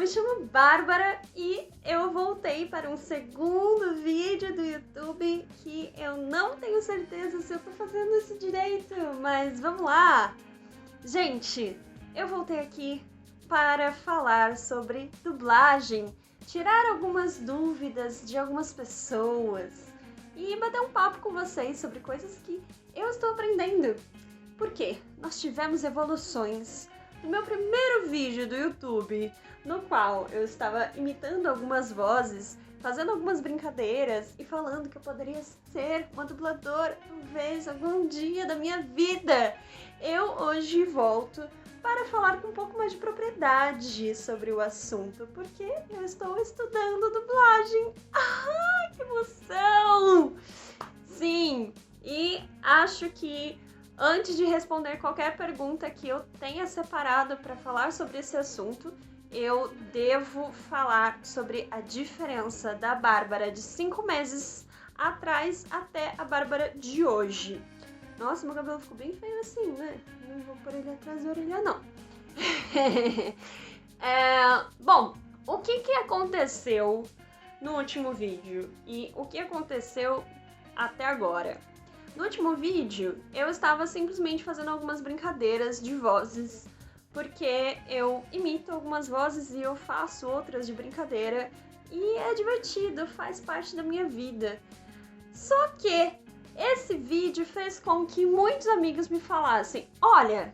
chamo Bárbara e eu voltei para um segundo vídeo do YouTube que eu não tenho certeza se eu tô fazendo isso direito, mas vamos lá! Gente, eu voltei aqui para falar sobre dublagem, tirar algumas dúvidas de algumas pessoas e bater um papo com vocês sobre coisas que eu estou aprendendo. Por quê? Nós tivemos evoluções. No meu primeiro vídeo do YouTube, no qual eu estava imitando algumas vozes, fazendo algumas brincadeiras e falando que eu poderia ser uma dubladora, talvez algum dia da minha vida, eu hoje volto para falar com um pouco mais de propriedade sobre o assunto, porque eu estou estudando dublagem. Ah, que emoção! Sim, e acho que antes de responder qualquer pergunta que eu tenha separado para falar sobre esse assunto, eu devo falar sobre a diferença da Bárbara de 5 meses atrás até a Bárbara de hoje. Nossa, meu cabelo ficou bem feio assim, né? Não vou pôr ele atrás da orelha, não. Bom, o que aconteceu no último vídeo e o que aconteceu até agora? No último vídeo, eu estava simplesmente fazendo algumas brincadeiras de vozes, porque eu imito algumas vozes e eu faço outras de brincadeira, e é divertido, faz parte da minha vida. Só que esse vídeo fez com que muitos amigos me falassem: olha,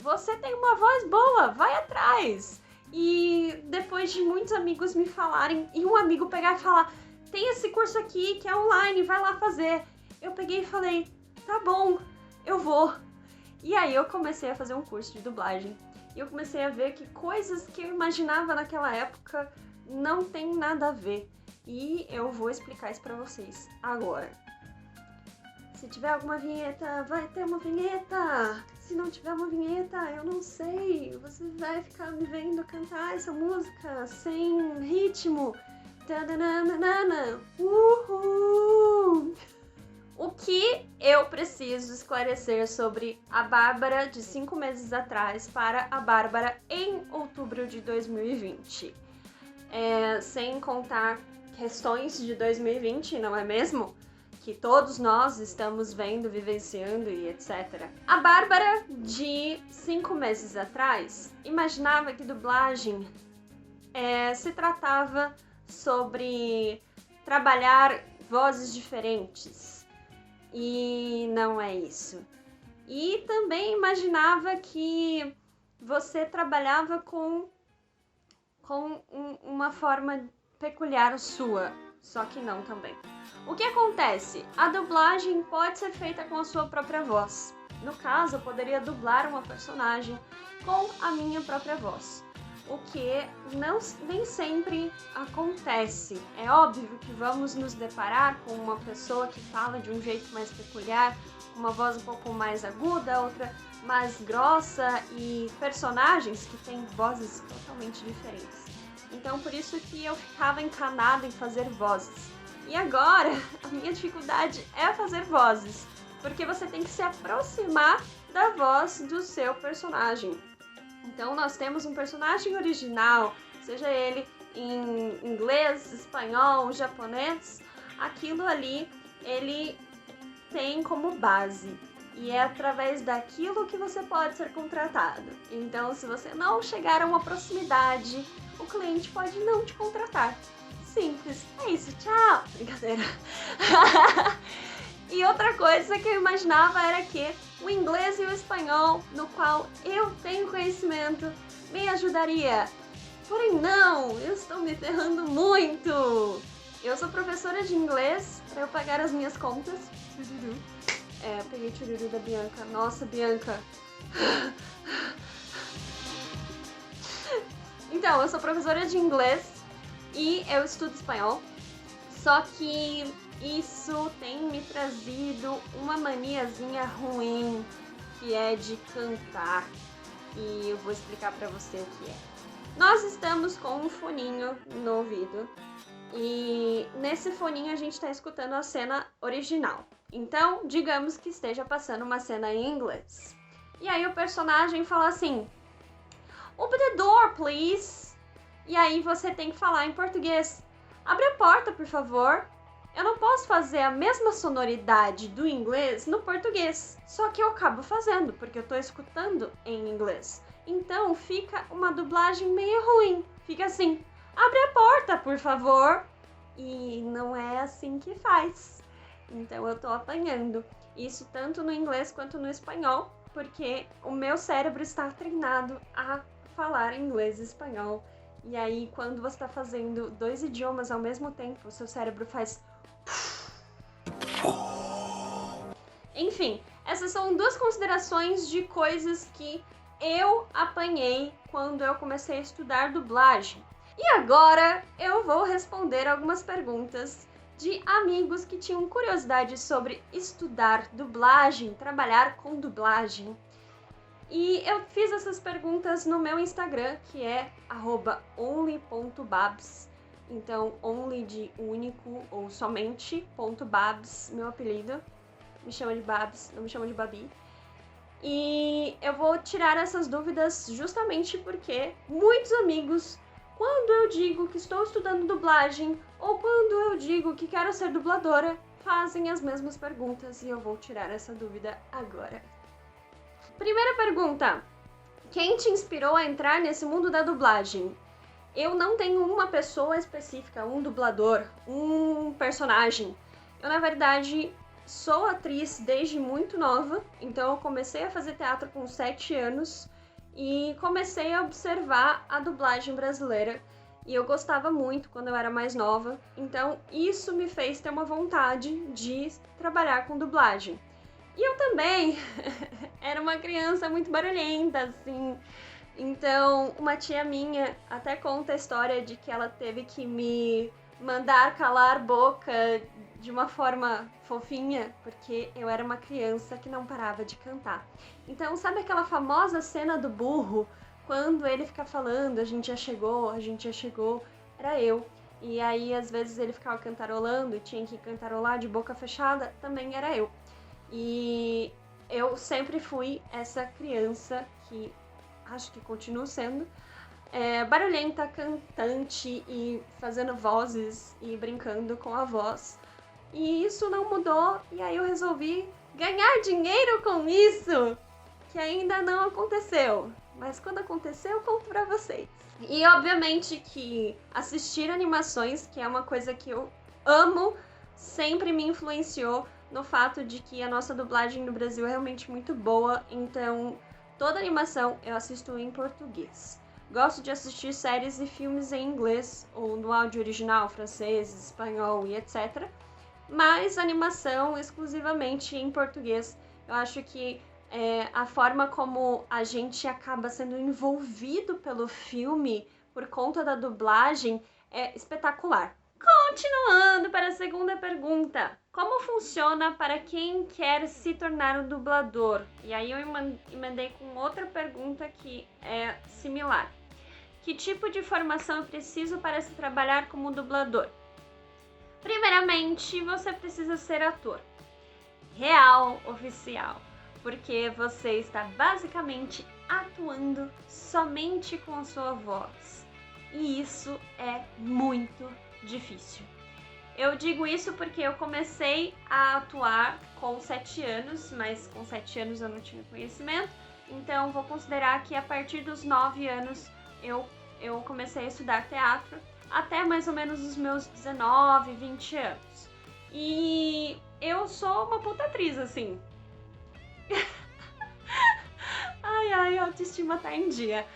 você tem uma voz boa, vai atrás! E depois de muitos amigos me falarem, e um amigo pegar e falar: tem esse curso aqui que é online, vai lá fazer. Eu peguei e falei: tá bom, eu vou. E aí eu comecei a fazer um curso de dublagem. E eu comecei a ver que coisas que eu imaginava naquela época não tem nada a ver. E eu vou explicar isso pra vocês agora. Se tiver alguma vinheta, vai ter uma vinheta. Se não tiver uma vinheta, eu não sei. Você vai ficar me vendo cantar essa música sem ritmo. Tadanana. Uhul! O que eu preciso esclarecer sobre a Bárbara de 5 meses atrás para a Bárbara em outubro de 2020? Sem contar questões de 2020, não é mesmo? Que todos nós estamos vendo, vivenciando e etc. A Bárbara de 5 meses atrás imaginava que dublagem se tratava sobre trabalhar vozes diferentes. E não é isso. E também imaginava que você trabalhava com uma forma peculiar sua, só que não também. O que acontece? A dublagem pode ser feita com a sua própria voz. No caso, eu poderia dublar uma personagem com a minha própria voz. O que nem sempre acontece. É óbvio que vamos nos deparar com uma pessoa que fala de um jeito mais peculiar, uma voz um pouco mais aguda, outra mais grossa, e personagens que têm vozes totalmente diferentes. Então por isso que eu ficava encanada em fazer vozes. E agora a minha dificuldade é fazer vozes, porque você tem que se aproximar da voz do seu personagem. Então nós temos um personagem original, seja ele em inglês, espanhol, japonês, aquilo ali ele tem como base. E é através daquilo que você pode ser contratado. Então se você não chegar a uma proximidade, o cliente pode não te contratar. Simples, é isso, tchau! Brincadeira. E outra coisa que eu imaginava era que o inglês e o espanhol, no qual eu tenho conhecimento, me ajudaria. Porém não, eu estou me ferrando muito. Eu sou professora de inglês para eu pagar as minhas contas. Peguei tchururu da Bianca. Nossa, Bianca. Então, eu sou professora de inglês e eu estudo espanhol. Só que isso tem me trazido uma maniazinha ruim, que é de cantar. E eu vou explicar pra você o que é. Nós estamos com um foninho no ouvido e nesse foninho a gente tá escutando a cena original. Então, digamos que esteja passando uma cena em inglês. E aí o personagem fala assim: "Open the door, please." E aí você tem que falar em português. Abre a porta, por favor. Eu não posso fazer a mesma sonoridade do inglês no português. Só que eu acabo fazendo, porque eu tô escutando em inglês. Então fica uma dublagem meio ruim. Fica assim, abre a porta, por favor. E não é assim que faz. Então eu tô apanhando. Isso tanto no inglês quanto no espanhol, porque o meu cérebro está treinado a falar inglês e espanhol. E aí, quando você está fazendo 2 idiomas ao mesmo tempo, o seu cérebro faz... Enfim, essas são 2 considerações de coisas que eu apanhei quando eu comecei a estudar dublagem. E agora eu vou responder algumas perguntas de amigos que tinham curiosidade sobre estudar dublagem, trabalhar com dublagem. E eu fiz essas perguntas no meu Instagram, que é @only.babs. Então, only de único ou somente, .babs, meu apelido. Me chama de Babs, não me chama de Babi. E eu vou tirar essas dúvidas justamente porque muitos amigos, quando eu digo que estou estudando dublagem ou quando eu digo que quero ser dubladora, fazem as mesmas perguntas e eu vou tirar essa dúvida agora. Primeira pergunta: quem te inspirou a entrar nesse mundo da dublagem? Eu não tenho uma pessoa específica, um dublador, um personagem. Eu, na verdade, sou atriz desde muito nova, então eu comecei a fazer teatro com 7 anos e comecei a observar a dublagem brasileira. E eu gostava muito quando eu era mais nova, então isso me fez ter uma vontade de trabalhar com dublagem. E eu também era uma criança muito barulhenta, assim. Então, uma tia minha até conta a história de que ela teve que me mandar calar a boca de uma forma fofinha, porque eu era uma criança que não parava de cantar. Então, sabe aquela famosa cena do burro? Quando ele fica falando, a gente já chegou, era eu. E aí, às vezes, ele ficava cantarolando e tinha que cantarolar de boca fechada, também era eu. E eu sempre fui essa criança que acho que continuo sendo barulhenta, cantante e fazendo vozes e brincando com a voz. E isso não mudou e aí eu resolvi ganhar dinheiro com isso, que ainda não aconteceu. Mas quando acontecer eu conto pra vocês. E obviamente que assistir animações, que é uma coisa que eu amo, sempre me influenciou no fato de que a nossa dublagem no Brasil é realmente muito boa, então toda animação eu assisto em português. Gosto de assistir séries e filmes em inglês, ou no áudio original, francês, espanhol e etc. Mas animação exclusivamente em português. Eu acho que a forma como a gente acaba sendo envolvido pelo filme por conta da dublagem é espetacular. Continuando para a segunda pergunta. Como funciona para quem quer se tornar um dublador? E aí eu emendei com outra pergunta que é similar. Que tipo de formação eu preciso para se trabalhar como dublador? Primeiramente, você precisa ser ator. Real, oficial. Porque você está basicamente atuando somente com a sua voz. E isso é muito difícil. Eu digo isso porque eu comecei a atuar com 7 anos, mas com 7 anos eu não tinha conhecimento, então vou considerar que a partir dos 9 anos eu comecei a estudar teatro, até mais ou menos os meus 19, 20 anos. E eu sou uma puta atriz, assim. Ai, a autoestima tá em dia.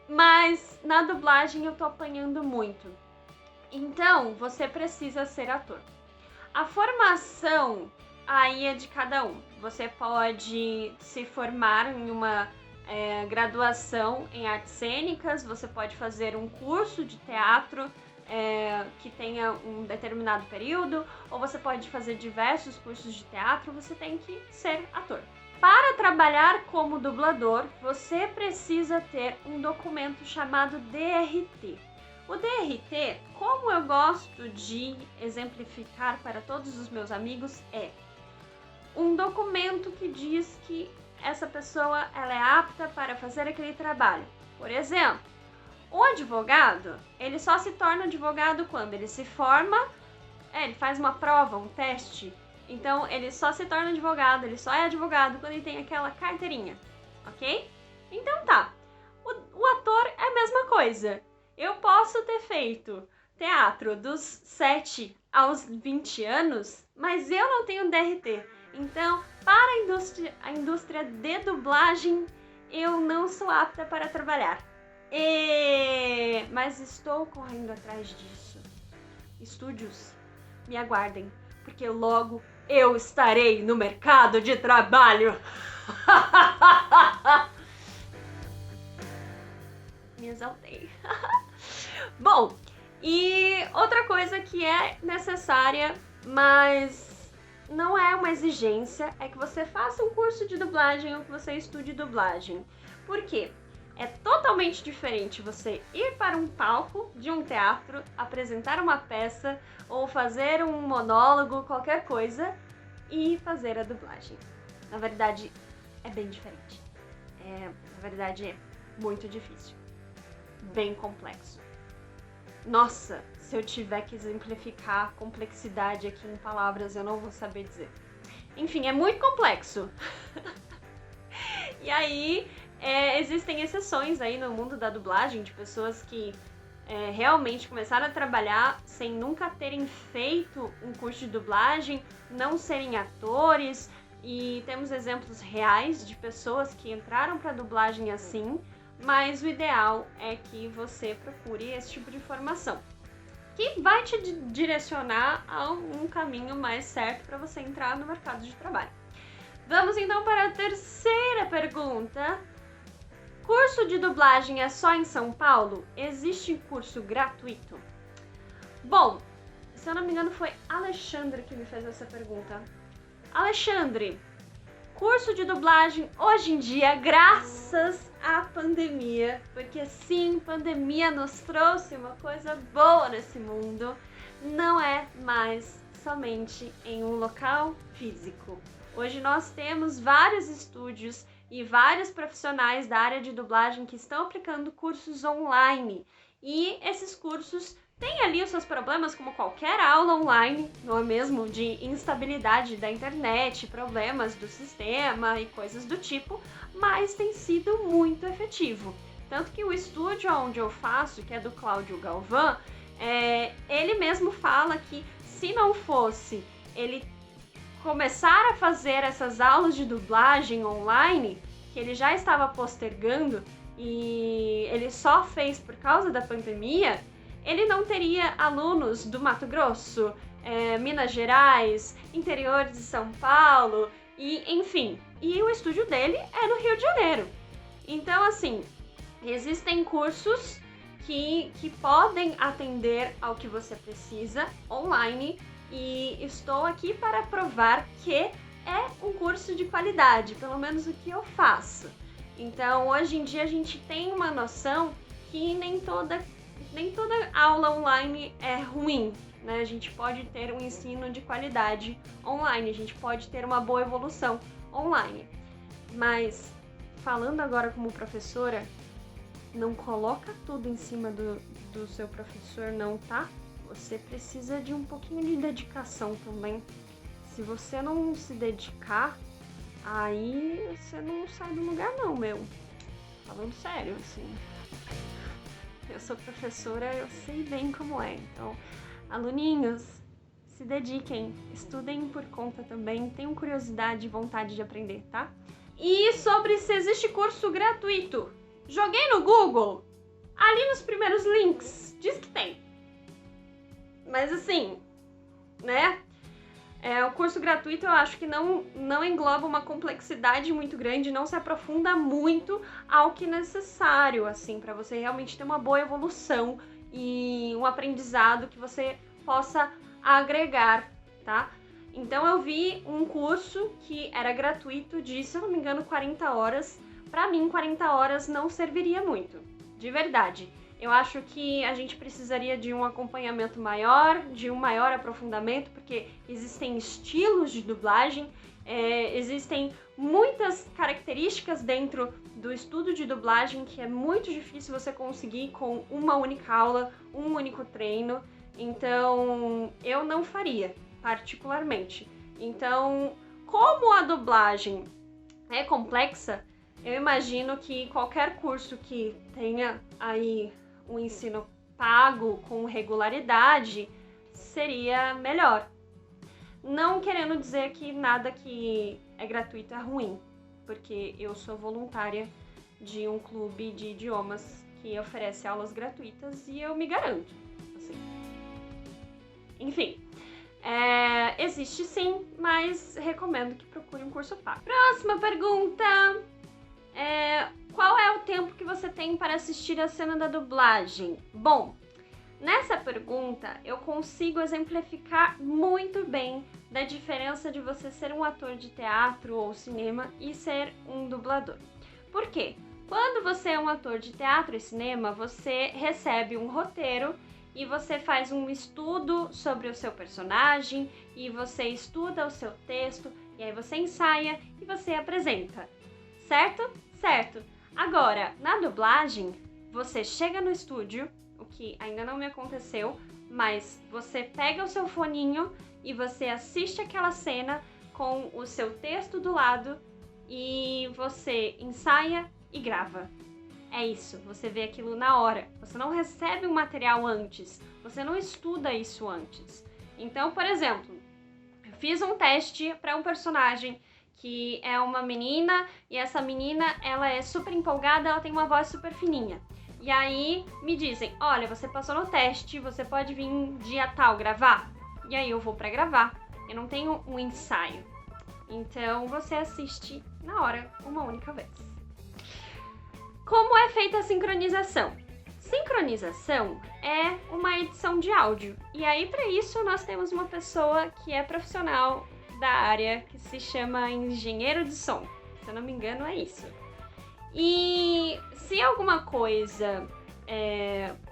Mas na dublagem eu tô apanhando muito. Então, você precisa ser ator. A formação aí é de cada um. Você pode se formar em uma graduação em artes cênicas, você pode fazer um curso de teatro que tenha um determinado período, ou você pode fazer diversos cursos de teatro, você tem que ser ator. Para trabalhar como dublador, você precisa ter um documento chamado DRT. O DRT, como eu gosto de exemplificar para todos os meus amigos, é um documento que diz que essa pessoa ela é apta para fazer aquele trabalho. Por exemplo, O advogado, ele só se torna advogado quando ele se forma, ele faz uma prova, um teste. Então, ele só se torna advogado, ele só é advogado quando ele tem aquela carteirinha, ok? Então tá, o ator é a mesma coisa. Eu posso ter feito teatro dos 7 aos 20 anos, mas eu não tenho DRT. Então, para a indústria de dublagem, eu não sou apta para trabalhar. Mas estou correndo atrás disso. Estúdios, me aguardem, porque logo eu estarei no mercado de trabalho. Me exaltei. Bom, e outra coisa que é necessária, mas não é uma exigência, é que você faça um curso de dublagem ou que você estude dublagem. Por quê? É totalmente diferente você ir para um palco de um teatro, apresentar uma peça ou fazer um monólogo, qualquer coisa, e fazer a dublagem. Na verdade, é bem diferente. Na verdade, é muito difícil. Bem complexo. Nossa, se eu tiver que exemplificar a complexidade aqui em palavras, eu não vou saber dizer. Enfim, é muito complexo. E aí, existem exceções aí no mundo da dublagem de pessoas que realmente começaram a trabalhar sem nunca terem feito um curso de dublagem, não serem atores, e temos exemplos reais de pessoas que entraram para dublagem assim, mas o ideal é que você procure esse tipo de formação, que vai te direcionar a um caminho mais certo para você entrar no mercado de trabalho. Vamos então para a terceira pergunta. Curso de dublagem é só em São Paulo? Existe curso gratuito? Bom, se eu não me engano foi Alexandre que me fez essa pergunta. Alexandre, curso de dublagem hoje em dia, graças à pandemia, porque sim, pandemia nos trouxe uma coisa boa nesse mundo, não é mais somente em um local físico. Hoje nós temos vários estúdios e vários profissionais da área de dublagem que estão aplicando cursos online. E esses cursos têm ali os seus problemas, como qualquer aula online, não é mesmo? De instabilidade da internet, problemas do sistema e coisas do tipo, mas tem sido muito efetivo. Tanto que o estúdio onde eu faço, que é do Cláudio Galvão, ele mesmo fala que se não fosse ele começar a fazer essas aulas de dublagem online, que ele já estava postergando e ele só fez por causa da pandemia, ele não teria alunos do Mato Grosso, Minas Gerais, interior de São Paulo, e enfim. E o estúdio dele é no Rio de Janeiro. Então, assim, existem cursos que podem atender ao que você precisa online, e estou aqui para provar que é um curso de qualidade, pelo menos o que eu faço. Então, hoje em dia a gente tem uma noção que nem toda aula online é ruim, né? A gente pode ter um ensino de qualidade online, a gente pode ter uma boa evolução online. Mas, falando agora como professora, não coloca tudo em cima do seu professor não, tá? Você precisa de um pouquinho de dedicação também. Se você não se dedicar, aí você não sai do lugar não, meu. Falando sério, assim. Eu sou professora, eu sei bem como é. Então, aluninhos, se dediquem, estudem por conta também, tenham curiosidade e vontade de aprender, tá? E sobre se existe curso gratuito, joguei no Google, ali nos primeiros links, diz que tem. Mas assim, né? O curso gratuito eu acho que não engloba uma complexidade muito grande, não se aprofunda muito ao que é necessário, assim, para você realmente ter uma boa evolução e um aprendizado que você possa agregar, tá? Então eu vi um curso que era gratuito de, se eu não me engano, 40 horas. Pra mim, 40 horas não serviria muito, de verdade. Eu acho que a gente precisaria de um acompanhamento maior, de um maior aprofundamento, porque existem estilos de dublagem. Existem muitas características dentro do estudo de dublagem que é muito difícil você conseguir com uma única aula, um único treino. Então, eu não faria, particularmente. Então, como a dublagem é complexa, eu imagino que qualquer curso que tenha aí um ensino pago com regularidade seria melhor. Não querendo dizer que nada que é gratuito é ruim, porque eu sou voluntária de um clube de idiomas que oferece aulas gratuitas e eu me garanto. Assim. Enfim, existe sim, mas recomendo que procure um curso pago. Próxima pergunta. Qual é o tempo que você tem para assistir a cena da dublagem? Bom, nessa pergunta eu consigo exemplificar muito bem da diferença de você ser um ator de teatro ou cinema e ser um dublador. Por quê? Quando você é um ator de teatro e cinema, você recebe um roteiro e você faz um estudo sobre o seu personagem e você estuda o seu texto e aí você ensaia e você apresenta. Certo? Certo. Agora, na dublagem, você chega no estúdio, o que ainda não me aconteceu, mas você pega o seu foninho e você assiste aquela cena com o seu texto do lado e você ensaia e grava. É isso, você vê aquilo na hora. Você não recebe o material antes, você não estuda isso antes. Então, por exemplo, eu fiz um teste para um personagem que é uma menina, e essa menina, ela é super empolgada, ela tem uma voz super fininha. E aí me dizem, olha, você passou no teste, você pode vir dia tal gravar? E aí eu vou pra gravar, eu não tenho um ensaio. Então você assiste na hora, uma única vez. Como é feita a sincronização? Sincronização é uma edição de áudio. E aí para isso nós temos uma pessoa que é profissional da área, que se chama engenheiro de som. Se eu não me engano, é isso. E se alguma coisa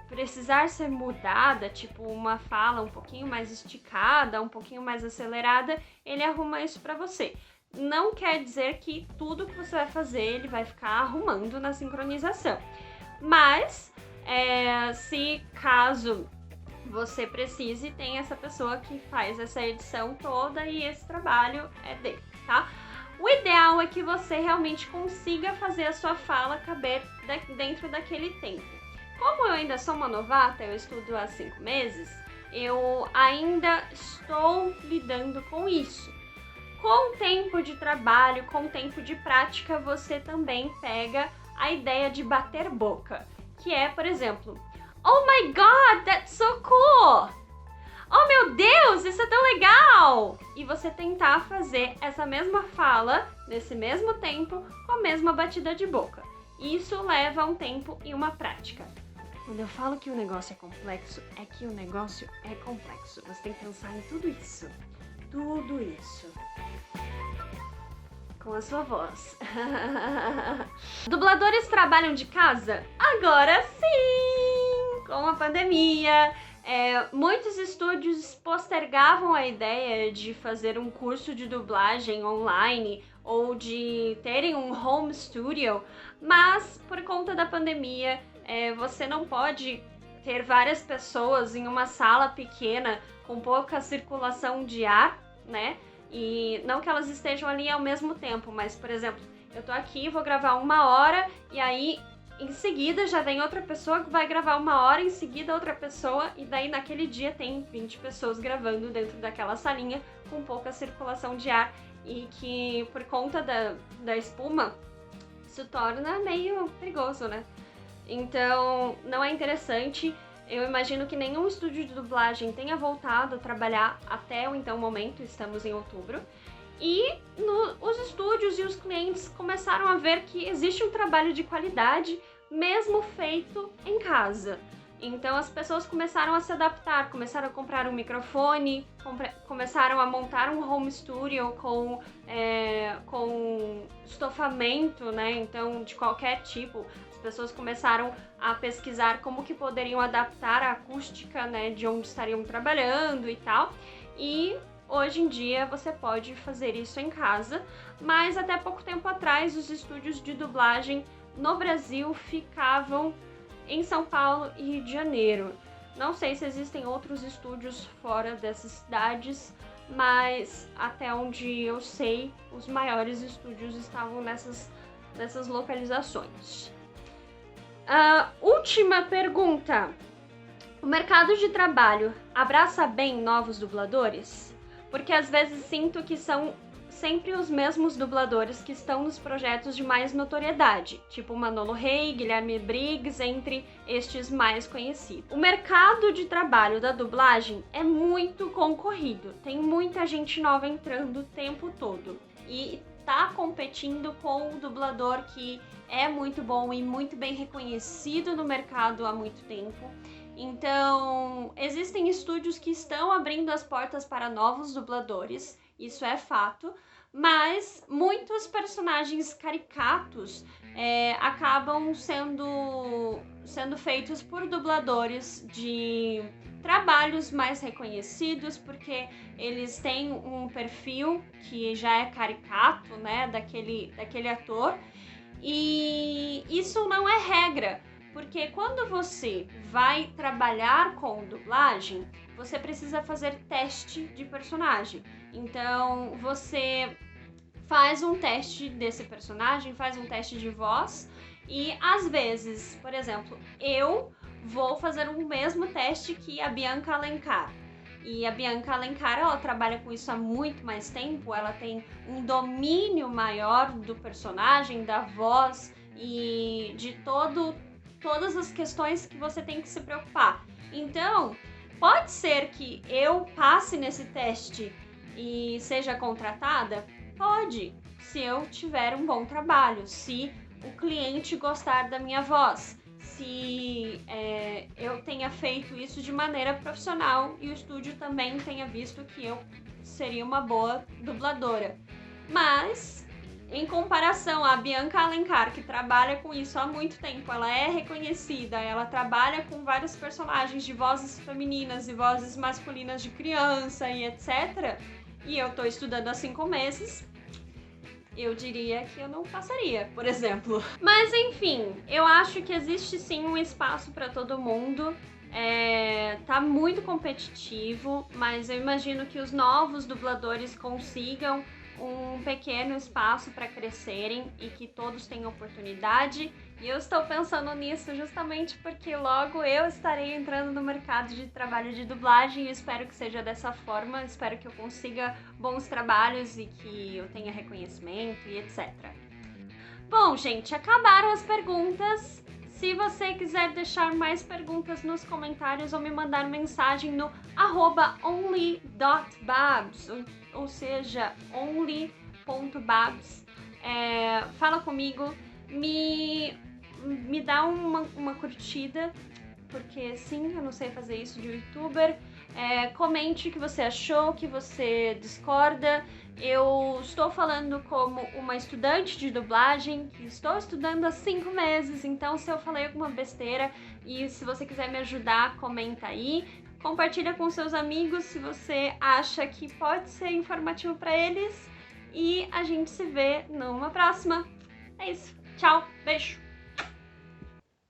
precisar ser mudada, tipo uma fala um pouquinho mais esticada, um pouquinho mais acelerada, ele arruma isso pra você. Não quer dizer que tudo que você vai fazer, ele vai ficar arrumando na sincronização. Mas, se caso você precise, tem essa pessoa que faz essa edição toda e esse trabalho é dele, tá? O ideal é que você realmente consiga fazer a sua fala caber dentro daquele tempo. Como eu ainda sou uma novata, eu estudo há 5 meses, eu ainda estou lidando com isso. Com o tempo de trabalho, com o tempo de prática, você também pega a ideia de bater boca, que é, por exemplo, oh my god, that's so cool! Oh meu Deus, isso é tão legal! E você tentar fazer essa mesma fala, nesse mesmo tempo, com a mesma batida de boca. Isso leva um tempo e uma prática. Quando eu falo que o negócio é complexo, é que o negócio é complexo. Você tem que pensar em tudo isso. Tudo isso. Com a sua voz. Dubladores trabalham de casa? Agora sim! Com a pandemia, muitos estúdios postergavam a ideia de fazer um curso de dublagem online ou de terem um home studio, mas por conta da pandemia, você não pode ter várias pessoas em uma sala pequena com pouca circulação de ar, né? E não que elas estejam ali ao mesmo tempo, mas, por exemplo, eu tô aqui, vou gravar 1 hora e aí em seguida já vem outra pessoa que vai gravar 1 hora, em seguida outra pessoa, e daí naquele dia tem 20 pessoas gravando dentro daquela salinha com pouca circulação de ar e que por conta da espuma se torna meio perigoso, né? Então não é interessante. Eu imagino que nenhum estúdio de dublagem tenha voltado a trabalhar até o então momento, estamos em outubro. E os estúdios e os clientes começaram a ver que existe um trabalho de qualidade, mesmo feito em casa. Então as pessoas começaram a se adaptar, começaram a comprar um microfone, começaram a montar um home studio com estofamento, né? Então, de qualquer tipo. As pessoas começaram a pesquisar como que poderiam adaptar a acústica, né, de onde estariam trabalhando e tal. E hoje em dia você pode fazer isso em casa, mas até pouco tempo atrás os estúdios de dublagem no Brasil ficavam em São Paulo e Rio de Janeiro. Não sei se existem outros estúdios fora dessas cidades, mas até onde eu sei, os maiores estúdios estavam nessas localizações. Última pergunta. O mercado de trabalho abraça bem novos dubladores? Porque às vezes sinto que são sempre os mesmos dubladores que estão nos projetos de mais notoriedade, tipo Manolo Rey, Guilherme Briggs, entre estes mais conhecidos. O mercado de trabalho da dublagem é muito concorrido, tem muita gente nova entrando o tempo todo e tá competindo com o dublador que é muito bom e muito bem reconhecido no mercado há muito tempo. Então, existem estúdios que estão abrindo as portas para novos dubladores, isso é fato, mas muitos personagens caricatos acabam sendo feitos por dubladores de trabalhos mais reconhecidos, porque eles têm um perfil que já é caricato, né, daquele ator, e isso não é regra. Porque quando você vai trabalhar com dublagem, você precisa fazer teste de personagem. Então, você faz um teste desse personagem, faz um teste de voz e, às vezes, por exemplo, eu vou fazer o mesmo teste que a Bianca Alencar. E a Bianca Alencar, ela trabalha com isso há muito mais tempo, ela tem um domínio maior do personagem, da voz e de todas as questões que você tem que se preocupar. Então, pode ser que eu passe nesse teste e seja contratada? Pode, se eu tiver um bom trabalho, se o cliente gostar da minha voz, se eu tenha feito isso de maneira profissional e o estúdio também tenha visto que eu seria uma boa dubladora. Mas, em comparação à Bianca Alencar, que trabalha com isso há muito tempo, ela é reconhecida, ela trabalha com vários personagens de vozes femininas e vozes masculinas de criança e etc. E eu tô estudando há 5 meses, eu diria que eu não passaria, por exemplo. Mas enfim, eu acho que existe sim um espaço para todo mundo. Tá muito competitivo, mas eu imagino que os novos dubladores consigam um pequeno espaço para crescerem e que todos tenham oportunidade. E eu estou pensando nisso justamente porque logo eu estarei entrando no mercado de trabalho de dublagem e espero que seja dessa forma, espero que eu consiga bons trabalhos e que eu tenha reconhecimento e etc. Bom, gente, acabaram as perguntas. Se você quiser deixar mais perguntas nos comentários ou me mandar mensagem no @only.babs, ou seja, only.babs, fala comigo, me dá uma curtida, porque sim, eu não sei fazer isso de youtuber. Comente o que você achou, o que você discorda. Eu estou falando como uma estudante de dublagem, que estou estudando há 5 meses, então se eu falei alguma besteira e se você quiser me ajudar, comenta aí. Compartilha com seus amigos se você acha que pode ser informativo para eles. E a gente se vê numa próxima. É isso. Tchau, beijo!